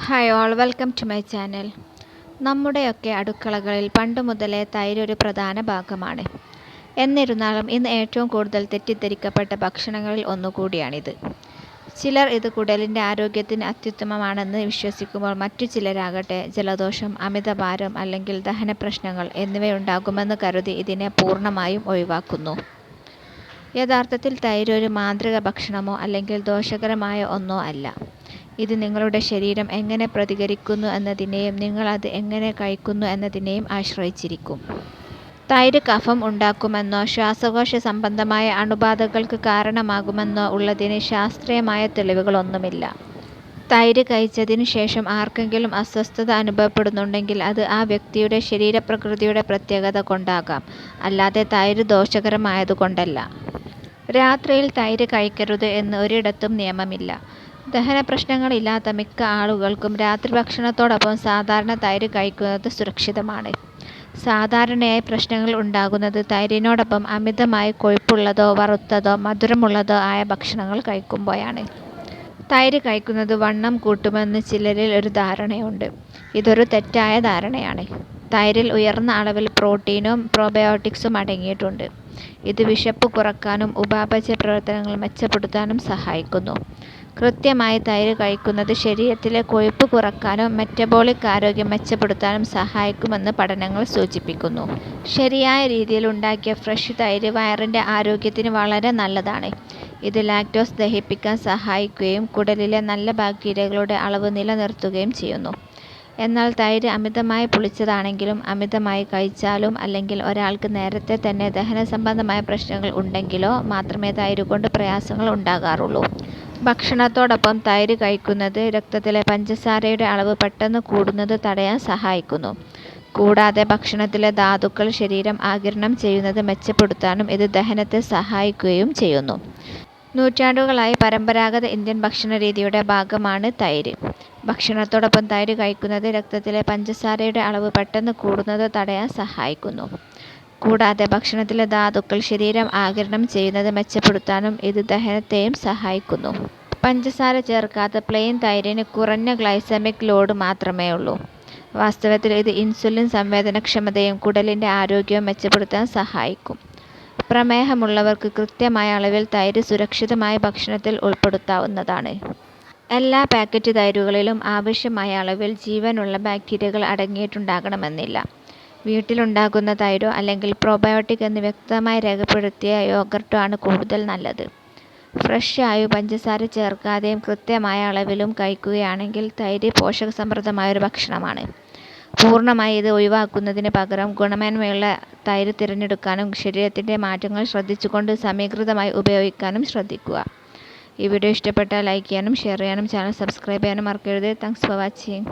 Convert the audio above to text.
Hi all, welcome to my channel. നമ്മുടെയൊക്കെ അടുക്കളകളിൽ പണ്ട് മുതലേ തൈര് ഒരു പ്രധാന ഭാഗമാണ്. എന്നിരുന്നാലും ഇന്ന് ഏറ്റവും കൂടുതൽ തെറ്റിദ്ധരിക്കപ്പെട്ട ഭക്ഷണങ്ങളിൽ ഒന്നുകൂടിയാണിത്. ചിലർ ഇത് കുടലിൻ്റെ ആരോഗ്യത്തിന് അത്യുത്തമമാണെന്ന് വിശ്വസിക്കുമ്പോൾ മറ്റു ചിലരാകട്ടെ ജലദോഷം, അമിതഭാരം അല്ലെങ്കിൽ ദഹന പ്രശ്നങ്ങൾ എന്നിവയുണ്ടാകുമെന്ന് കരുതി ഇതിനെ പൂർണ്ണമായും ഒഴിവാക്കുന്നു. യഥാർത്ഥത്തിൽ തൈര് ഒരു മാന്ത്രിക ഭക്ഷണമോ അല്ലെങ്കിൽ ദോഷകരമായ ഒന്നോ അല്ല. ഇത് നിങ്ങളുടെ ശരീരം എങ്ങനെ പ്രതികരിക്കുന്നു എന്നതിനെയും നിങ്ങൾ അത് എങ്ങനെ കഴിക്കുന്നു എന്നതിനെയും ആശ്രയിച്ചിരിക്കും. തൈര് കഫം ഉണ്ടാക്കുമെന്നോ ശ്വാസകോശ സംബന്ധമായ അണുബാധകൾക്ക് കാരണമാകുമെന്നോ ഉള്ളതിന് ശാസ്ത്രീയമായ തെളിവുകളൊന്നുമില്ല. തൈര് കഴിച്ചതിനു ശേഷം ആർക്കെങ്കിലും അസ്വസ്ഥത അനുഭവപ്പെടുന്നുണ്ടെങ്കിൽ അത് ആ വ്യക്തിയുടെ ശരീരപ്രകൃതിയുടെ പ്രത്യേകത കൊണ്ടാകാം, അല്ലാതെ തൈര് ദോഷകരമായതുകൊണ്ടല്ല. രാത്രിയിൽ തൈര് കഴിക്കരുത് എന്ന് ഒരിടത്തും നിയമമില്ല. ദഹന പ്രശ്നങ്ങളില്ലാത്ത മിക്ക ആളുകൾക്കും രാത്രി ഭക്ഷണത്തോടൊപ്പം സാധാരണ തൈര് കഴിക്കുന്നത് സുരക്ഷിതമാണ്. സാധാരണയായി പ്രശ്നങ്ങൾ ഉണ്ടാകുന്നത് തൈരിനോടൊപ്പം അമിതമായി കൊഴുപ്പുള്ളതോ വറുത്തതോ മധുരമുള്ളതോ ആയ ഭക്ഷണങ്ങൾ കഴിക്കുമ്പോഴാണ്. തൈര് കഴിക്കുന്നത് വണ്ണം കൂട്ടുമെന്ന് ചിലരിൽ ഒരു ധാരണയുണ്ട്. ഇതൊരു തെറ്റായ ധാരണയാണ്. തൈരിൽ ഉയർന്ന അളവിൽ പ്രോട്ടീനും പ്രോബയോട്ടിക്സും അടങ്ങിയിട്ടുണ്ട്. ഇത് വിശപ്പ് കുറയ്ക്കാനും ഉപാപചയ പ്രവർത്തനങ്ങൾ മെച്ചപ്പെടുത്താനും സഹായിക്കുന്നു. കൃത്യമായി തൈര് കഴിക്കുന്നത് ശരീരത്തിലെ കൊഴുപ്പ് കുറയ്ക്കാനും മെറ്റബോളിക് ആരോഗ്യം മെച്ചപ്പെടുത്താനും സഹായിക്കുമെന്ന് പഠനങ്ങൾ സൂചിപ്പിക്കുന്നു. ശരിയായ രീതിയിൽ ഉണ്ടാക്കിയ ഫ്രഷ് തൈര് വയറിൻ്റെ ആരോഗ്യത്തിന് വളരെ നല്ലതാണ്. ഇത് ലാക്ടോസ് ദഹിപ്പിക്കാൻ സഹായിക്കുകയും കുടലിലെ നല്ല ബാക്ടീരിയകളുടെ അളവ് നിലനിർത്തുകയും ചെയ്യുന്നു. എന്നാൽ തൈര് അമിതമായി പുളിച്ചതാണെങ്കിലും അമിതമായി കഴിച്ചാലും അല്ലെങ്കിൽ ഒരാൾക്ക് നേരത്തെ തന്നെ ദഹന സംബന്ധമായ പ്രശ്നങ്ങൾ ഉണ്ടെങ്കിലോ മാത്രമേ തൈര് കൊണ്ട് പ്രയാസങ്ങൾ ഉണ്ടാകാറുള്ളൂ. ഭക്ഷണത്തോടൊപ്പം തൈര് കഴിക്കുന്നത് രക്തത്തിലെ പഞ്ചസാരയുടെ അളവ് പെട്ടെന്ന് കൂടുന്നത് തടയാൻ സഹായിക്കുന്നു. കൂടാതെ ഭക്ഷണത്തിലെ ധാതുക്കൾ ശരീരം ആഗിരണം ചെയ്യുന്നത് മെച്ചപ്പെടുത്താനും ഇത് ദഹനത്തെ സഹായിക്കുകയും ചെയ്യുന്നു. നൂറ്റാണ്ടുകളായി പരമ്പരാഗത ഇന്ത്യൻ ഭക്ഷണരീതിയുടെ ഭാഗമാണ് തൈര്. ഭക്ഷണത്തോടൊപ്പം തൈര് കഴിക്കുന്നത് രക്തത്തിലെ പഞ്ചസാരയുടെ അളവ് പെട്ടെന്ന് കൂടുന്നത് തടയാൻ സഹായിക്കുന്നു. കൂടാതെ ഭക്ഷണത്തിലെ ധാതുക്കൾ ശരീരം ആഗിരണം ചെയ്യുന്നത് മെച്ചപ്പെടുത്താനും ഇത് ദഹനത്തെയും സഹായിക്കുന്നു. പഞ്ചസാര ചേർക്കാത്ത പ്ലെയിൻ തൈരിന് കുറഞ്ഞ ഗ്ലൈസമിക് ലോഡ് മാത്രമേ ഉള്ളൂ. വാസ്തവത്തിൽ ഇത് ഇൻസുലിൻ സംവേദനക്ഷമതയും കുടലിൻ്റെ ആരോഗ്യവും മെച്ചപ്പെടുത്താൻ സഹായിക്കും. പ്രമേഹമുള്ളവർക്ക് കൃത്യമായ അളവിൽ തൈര് സുരക്ഷിതമായി ഭക്ഷണത്തിൽ ഉൾപ്പെടുത്താവുന്നതാണ്. എല്ലാ പാക്കറ്റ് തൈരുകളിലും ആവശ്യമായ അളവിൽ ജീവനുള്ള ബാക്ടീരിയകൾ അടങ്ങിയിട്ടുണ്ടാകണമെന്നില്ല. വീട്ടിലുണ്ടാക്കുന്ന തൈരോ അല്ലെങ്കിൽ പ്രോബയോട്ടിക് എന്ന് വ്യക്തമായി രേഖപ്പെടുത്തിയ യോഗർട്ടോ ആണ് കൂടുതൽ നല്ലത്. ഫ്രഷ് ആയും പഞ്ചസാര ചേർക്കാതെയും കൃത്യമായ അളവിലും കഴിക്കുകയാണെങ്കിൽ തൈര് പോഷകസമൃദ്ധമായൊരു ഭക്ഷണമാണ്. പൂർണ്ണമായി ഇത് ഒഴിവാക്കുന്നതിന് പകരം ഗുണമേന്മയുള്ള തൈര് തിരഞ്ഞെടുക്കാനും ശരീരത്തിൻ്റെ മാറ്റങ്ങൾ ശ്രദ്ധിച്ചുകൊണ്ട് സമീകൃതമായി ഉപയോഗിക്കാനും ശ്രദ്ധിക്കുക. ഈ വീഡിയോ ഇഷ്ടപ്പെട്ടാൽ ലൈക്ക് ചെയ്യാനും ഷെയർ ചെയ്യാനും ചാനൽ സബ്സ്ക്രൈബ് ചെയ്യാനും മറക്കരുത്. Thanks for watching.